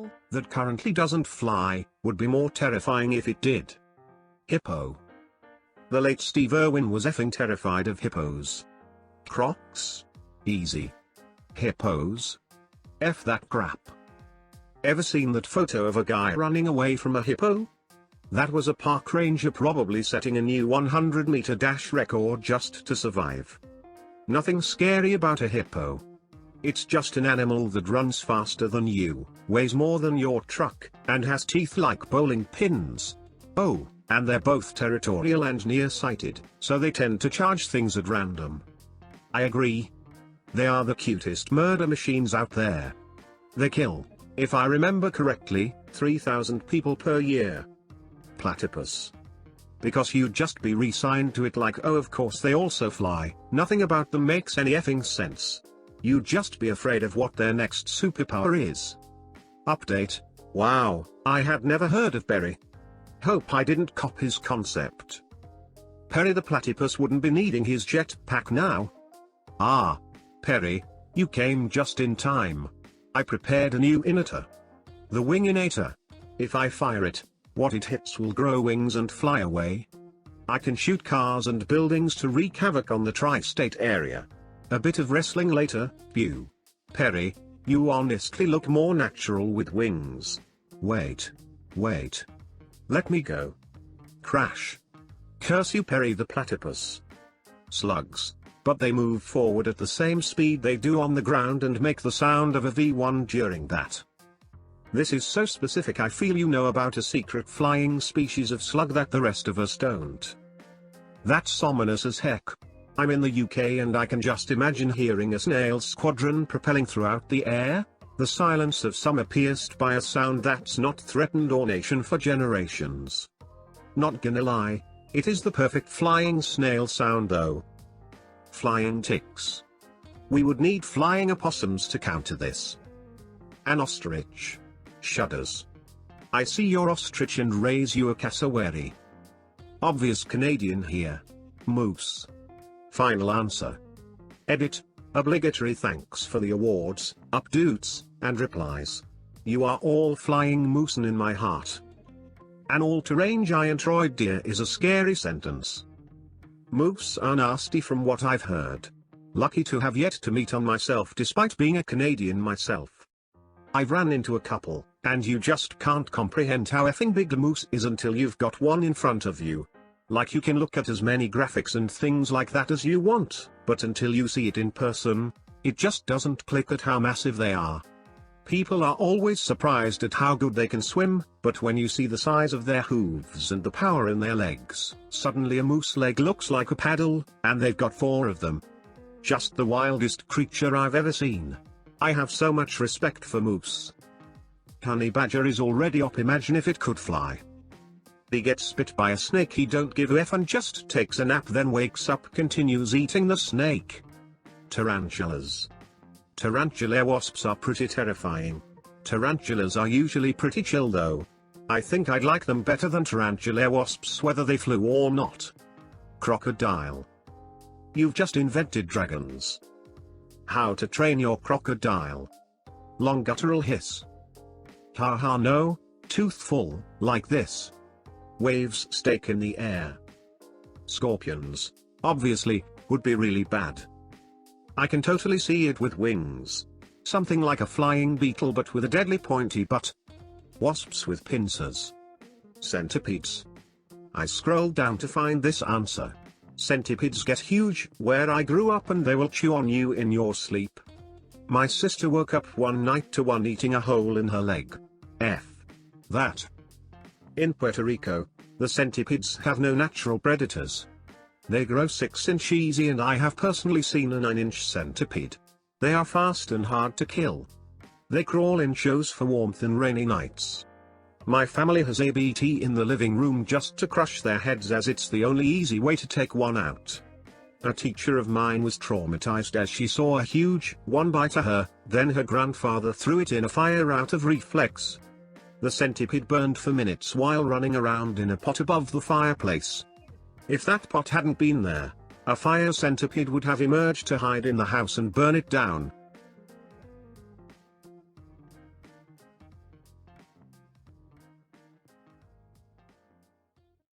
animal that currently doesn't fly would be more terrifying if it did? Hippo. The late Steve Irwin was effing terrified of hippos. Crocs? Easy. Hippos? F that crap. Ever seen that photo of a guy running away from a hippo? That was a park ranger probably setting a new 100-meter dash record just to survive. Nothing scary about a hippo. It's just an animal that runs faster than you, weighs more than your truck, and has teeth like bowling pins. Oh, and they're both territorial and nearsighted, so they tend to charge things at random. I agree. They are the cutest murder machines out there. They kill, if I remember correctly, 3,000 people per year. Platypus. Because you'd just be re-signed to it like, oh of course they also fly, nothing about them makes any effing sense. You'd just be afraid of what their next superpower is. Update. Wow, I had never heard of Perry. Hope I didn't cop his concept. Perry the platypus wouldn't be needing his jetpack now. Ah. Perry, you came just in time. I prepared a new innator. The Winginator. If I fire it, what it hits will grow wings and fly away. I can shoot cars and buildings to wreak havoc on the tri-state area. A bit of wrestling later, pew. Perry, you honestly look more natural with wings. Wait. Let me go. Crash. Curse you, Perry the platypus. Slugs. But they move forward at the same speed they do on the ground and make the sound of a V1 during that. This is so specific. I feel you know about a secret flying species of slug that the rest of us don't. That's ominous as heck. I'm in the UK and I can just imagine hearing a snail squadron propelling throughout the air, the silence of summer pierced by a sound that's not threatened our nation for generations. Not gonna lie, it is the perfect flying snail sound though. Flying ticks. We would need flying opossums to counter this. An ostrich. Shudders. I see your ostrich and raise you a cassowary. Obvious Canadian here. Moose. Final answer. Edit. Obligatory thanks for the awards, updates, and replies. You are all flying moosin in my heart. An all-terrain giant droid deer is a scary sentence. Moose are nasty from what I've heard. Lucky to have yet to meet on myself despite being a Canadian myself. I've ran into a couple, and you just can't comprehend how effing big a moose is until you've got one in front of you. Like you can look at as many graphics and things like that as you want, but until you see it in person, it just doesn't click at how massive they are. People are always surprised at how good they can swim, but when you see the size of their hooves and the power in their legs, suddenly a moose leg looks like a paddle, and they've got 4 of them. Just the wildest creature I've ever seen. I have so much respect for moose. Honey badger is already up, imagine if it could fly. He gets spit by a snake, he don't give a f and just takes a nap, then wakes up, continues eating the snake. Tarantulas. Tarantula wasps are pretty terrifying. Tarantulas are usually pretty chill though. I think I'd like them better than tarantula wasps whether they flew or not. Crocodile. You've just invented dragons. How to train your crocodile. Long guttural hiss. Haha no, toothful, like this. Waves stake in the air. Scorpions, obviously, would be really bad. I can totally see it with wings. Something like a flying beetle but with a deadly pointy butt. Wasps with pincers. Centipedes. I scrolled down to find this answer. Centipedes get huge where I grew up and they will chew on you in your sleep. My sister woke up one night to one eating a hole in her leg. F. That. In Puerto Rico, the centipedes have no natural predators. They grow 6-inch easy and I have personally seen a 9-inch centipede. They are fast and hard to kill. They crawl in shows for warmth in rainy nights. My family has ABT in the living room just to crush their heads as it's the only easy way to take one out. A teacher of mine was traumatized as she saw a huge one bite her, then her grandfather threw it in a fire out of reflex. The centipede burned for minutes while running around in a pot above the fireplace. If that pot hadn't been there, a fire centipede would have emerged to hide in the house and burn it down,